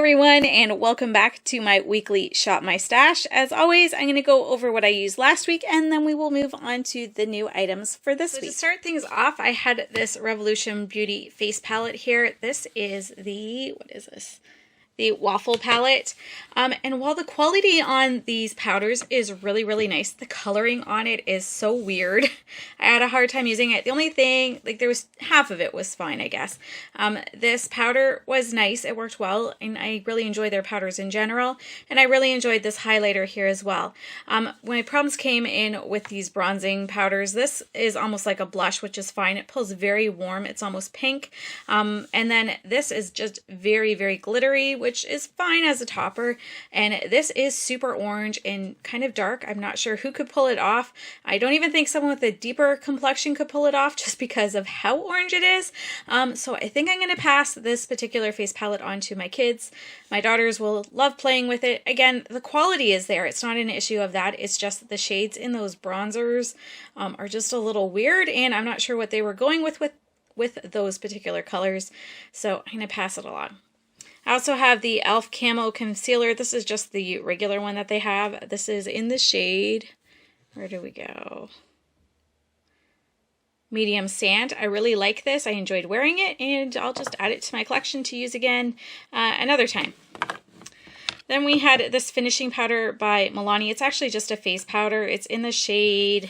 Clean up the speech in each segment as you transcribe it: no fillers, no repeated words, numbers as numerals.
everyone, and welcome back to my weekly Shop My Stash. As always, I'm going to go over what I used last week, and then we will move on to the new items for this week. To start things off, I had this Revolution Beauty face palette here. This is the, what is this? The Waffle palette. And while the quality on these powders is really, really nice, the coloring on it is so weird. I had a hard time using it. The only thing, like there was half of it was fine, I guess. This powder was nice. It worked well, and I really enjoy their powders in general. And I really enjoyed this highlighter here as well. My problems came in with these bronzing powders. This is almost like a blush, which is fine. It pulls very warm. It's almost pink. And then this is just very, very glittery, which is fine as a topper. And this is super orange and kind of dark. I'm not sure who could pull it off. I don't even think someone with a deeper complexion could pull it off just because of how orange it is. So I think I'm going to pass this particular face palette on to my kids. My daughters will love playing with it. Again, the quality is there. It's not an issue of that. It's just that the shades in those bronzers are just a little weird, and I'm not sure what they were going with those particular colors. So I'm going to pass it along. I also have the e.l.f. Camo Concealer. This is just the regular one that they have. This is in the shade, where do we go? Medium Sand. I really like this. I enjoyed wearing it, and I'll just add it to my collection to use again another time. Then we had this finishing powder by Milani. It's actually just a face powder. It's in the shade,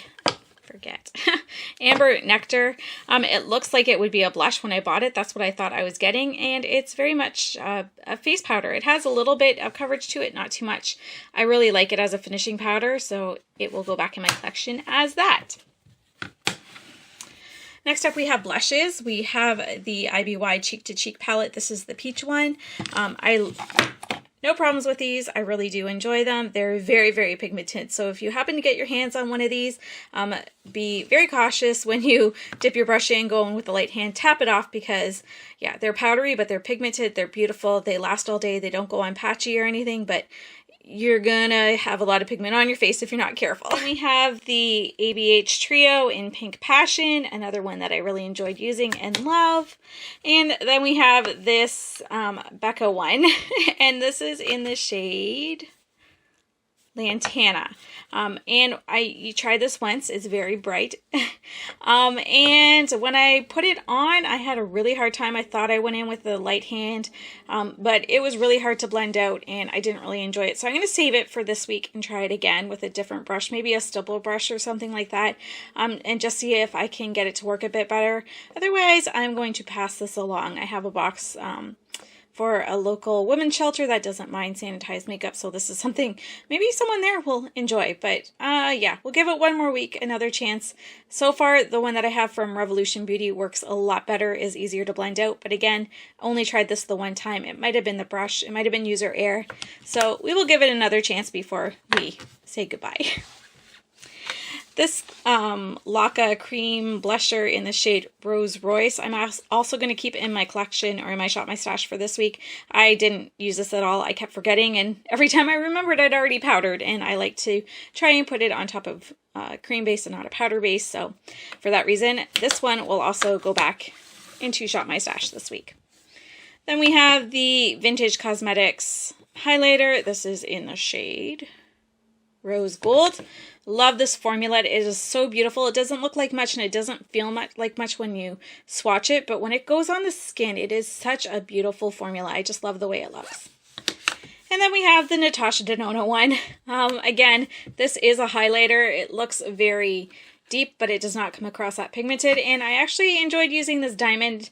Amber Nectar. It looks like it would be a blush when I bought it. That's what I thought I was getting, and it's very much a face powder. It has a little bit of coverage to it, not too much. I really like it as a finishing powder, so it will go back in my collection as that. Next up, we have blushes. We have the IBY Cheek to Cheek palette. This is the peach one. No problems with these. I really do enjoy them. They're very, very pigmented. So if you happen to get your hands on one of these, be very cautious when you dip your brush in, go in with a light hand, tap it off, because yeah, they're powdery, but they're pigmented. They're beautiful. They last all day. They don't go on patchy or anything, but you're gonna have a lot of pigment on your face if you're not careful. Then we have the ABH Trio in Pink Passion, another one that I really enjoyed using and love. And then we have this Becca one, and this is in the shade Lantana. And you tried this once. It's very bright. And when I put it on, I had a really hard time. I thought I went in with a light hand, but it was really hard to blend out, and I didn't really enjoy it. So I'm going to save it for this week and try it again with a different brush, maybe a stipple brush or something like that, and just see if I can get it to work a bit better. Otherwise, I'm going to pass this along. I have a box for a local women's shelter that doesn't mind sanitized makeup, so this is something maybe someone there will enjoy. But yeah, we'll give it one more week, another chance. So far, the one that I have from Revolution Beauty works a lot better, is easier to blend out, but again, only tried this the one time. It might have been the brush, it might have been user error, so we will give it another chance before we say goodbye. This Laqa cream blusher in the shade Rose Royce, I'm also going to keep in my collection, or in my Shop My Stash for this week. I didn't use this at all. I kept forgetting, and every time I remembered, I'd already powdered, and I like to try and put it on top of cream base and not a powder base. So for that reason, this one will also go back into Shop My Stash this week. Then we have the Vintage Cosmetics highlighter. This is in the shade Rose Gold. Love this formula. It is so beautiful. It doesn't look like much, and it doesn't feel like much when you swatch it, but when it goes on the skin, it is such a beautiful formula. I just love the way it looks. And then we have the Natasha Denona one. Again, this is a highlighter. It looks very deep, but it does not come across that pigmented, and I actually enjoyed using this diamond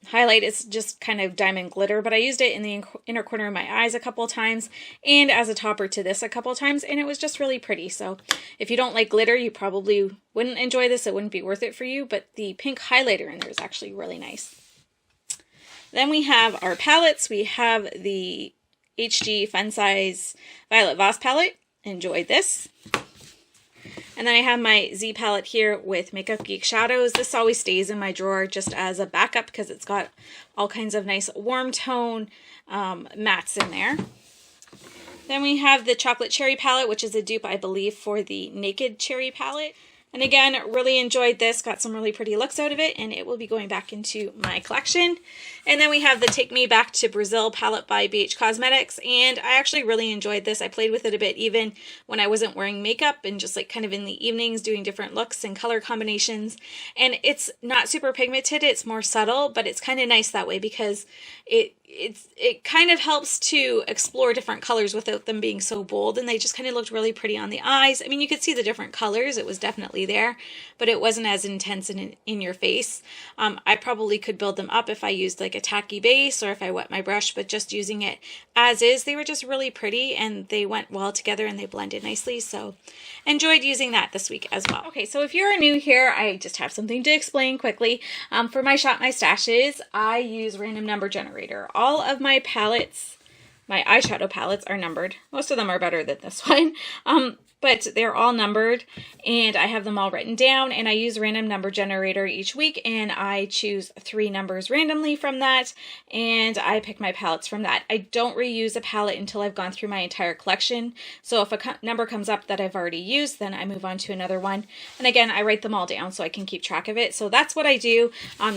highlight. It's just kind of diamond glitter, but I used it in the inner corner of my eyes a couple times, and as a topper to this a couple times, and it was just really pretty. So if you don't like glitter, you probably wouldn't enjoy this. It wouldn't be worth it for you, but the pink highlighter in there is actually really nice. Then we have our palettes. We have the HG Fun Size Violet Voss palette. Enjoyed this. And then I have my Z palette here with Makeup Geek Shadows. This always stays in my drawer just as a backup because it's got all kinds of nice warm tone mattes in there. Then we have the Chocolate Cherry palette, which is a dupe, I believe, for the Naked Cherry palette. And again, really enjoyed this, got some really pretty looks out of it, and it will be going back into my collection. And then we have the Take Me Back to Brazil palette by BH Cosmetics, and I actually really enjoyed this. I played with it a bit even when I wasn't wearing makeup and just like kind of in the evenings doing different looks and color combinations. And it's not super pigmented, it's more subtle, but it's kind of nice that way because it kind of helps to explore different colors without them being so bold, and they just kind of looked really pretty on the eyes. I mean, you could see the different colors, it was definitely there, but it wasn't as intense in your face. I probably could build them up if I used like a tacky base or if I wet my brush, but just using it as is, they were just really pretty and they went well together and they blended nicely, so enjoyed using that this week as well. Okay, so if you're new here, I just have something to explain quickly. For my Shop My Stashes, I use random number generator. All of my palettes, my eyeshadow palettes, are numbered. Most of them are better than this one, but they're all numbered, and I have them all written down, and I use random number generator each week, and I choose 3 numbers randomly from that, and I pick my palettes from that. I don't reuse a palette until I've gone through my entire collection, so if a number comes up that I've already used, then I move on to another one. And again, I write them all down so I can keep track of it. So that's what I do,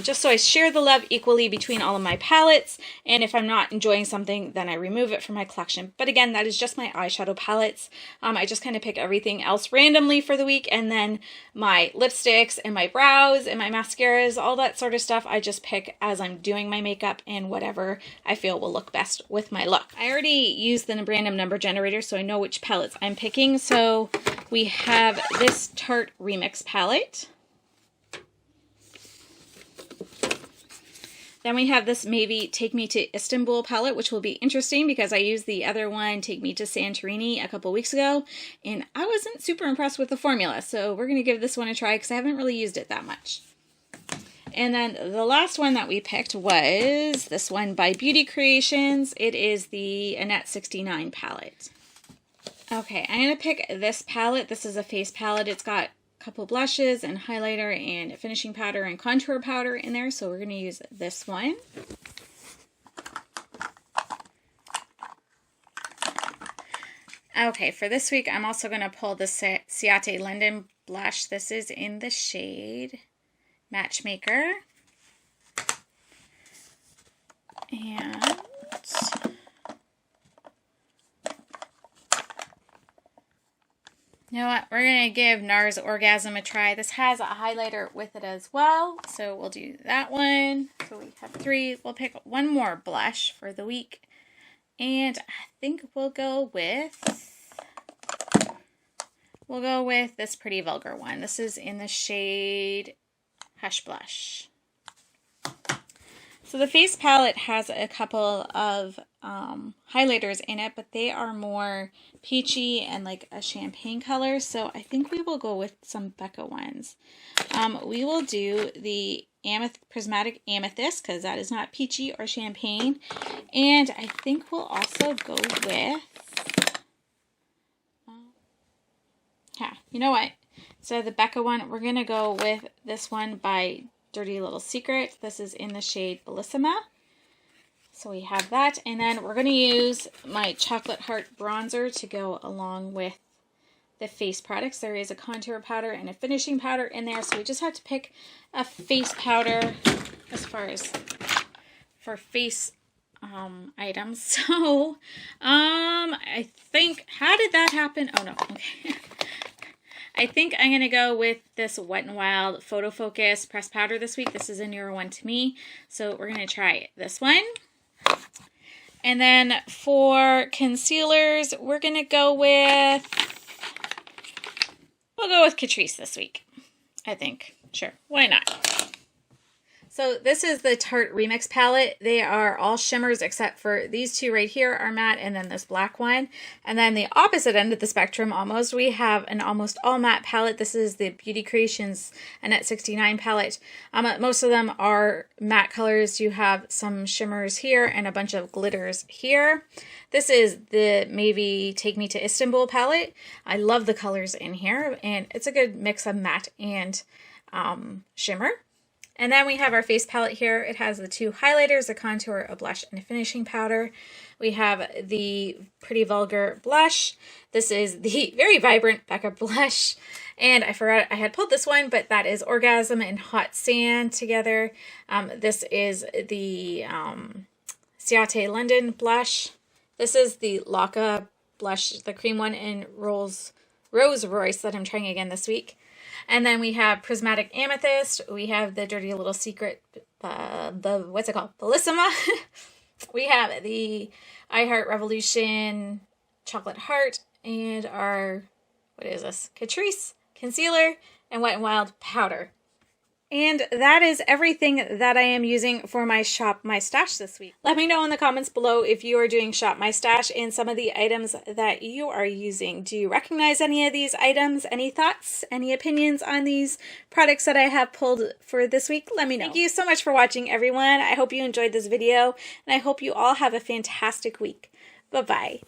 just so I share the love equally between all of my palettes, and if I'm not enjoying something, then I remove it from my collection. But again, that is just my eyeshadow palettes. I just kind of pick everything else randomly for the week, and then my lipsticks and my brows and my mascaras, all that sort of stuff, I just pick as I'm doing my makeup and whatever I feel will look best with my look. I already used the random number generator, so I know which palettes I'm picking. So we have this Tarte Remix palette. Then we have this Mavie Take Me to Istanbul palette, which will be interesting because I used the other one, Take Me to Santorini, a couple weeks ago, and I wasn't super impressed with the formula. So we're going to give this one a try because I haven't really used it that much. And then the last one that we picked was this one by Beauty Creations. It is the Annette 69 palette. Okay, I'm going to pick this palette. This is a face palette. It's got couple blushes and highlighter and finishing powder and contour powder in there, so we're going to use this one. Okay, for this week I'm also going to pull the Ciate London blush. This is in the shade Matchmaker, and you know what? We're going to give Nars Orgasm a try. This has a highlighter with it as well, so we'll do that one. So we have 3. We'll pick one more blush for the week, and I think we'll go with this pretty Vulgar one. This is in the shade Hush Blush. So the face palette has a couple of highlighters in it, but they are more peachy and like a champagne color. So I think we will go with some Becca ones. We will do the Prismatic Amethyst because that is not peachy or champagne. And I think we'll also go with, you know what? So the Becca one, we're going to go with this one by Dirty Little Secret. This is in the shade Bellissima. So we have that, and then we're going to use my Chocolate Heart bronzer to go along with the face products. There is a contour powder and a finishing powder in there, so we just had to pick a face powder as far as for face items. So I think, how did that happen? Oh no, okay. I think I'm going to go with this Wet n Wild Photo Focus pressed powder this week. This is a newer one to me, so we're going to try this one. And then for concealers, we're going to go with, we'll go with Catrice this week, I think. Sure, why not? So this is the Tarte Remix palette. They are all shimmers except for these 2 right here are matte, and then this black one. And then the opposite end of the spectrum almost, we have an almost all matte palette. This is the Beauty Creations Annette 69 palette. Most of them are matte colors. You have some shimmers here and a bunch of glitters here. This is the Mavie Take Me to Istanbul palette. I love the colors in here, and it's a good mix of matte and shimmer. And then we have our face palette here. It has the 2 highlighters, a contour, a blush, and a finishing powder. We have the Pretty Vulgar blush. This is the very vibrant Becca blush. And I forgot I had pulled this one, but that is Orgasm and Hot Sand together. This is the Ciate London blush. This is the Laqa blush, the cream one in Rose Royce that I'm trying again this week. And then we have Prismatic Amethyst. We have the Dirty Little Secret, what's it called? Bellissima. We have the I Heart Revolution Chocolate Heart and our, what is this? Catrice Concealer and Wet n Wild Powder. And that is everything that I am using for my Shop My Stash this week. Let me know in the comments below if you are doing Shop My Stash and some of the items that you are using. Do you recognize any of these items? Any thoughts? Any opinions on these products that I have pulled for this week? Let me know. Thank you so much for watching, everyone. I hope you enjoyed this video, and I hope you all have a fantastic week. Bye-bye.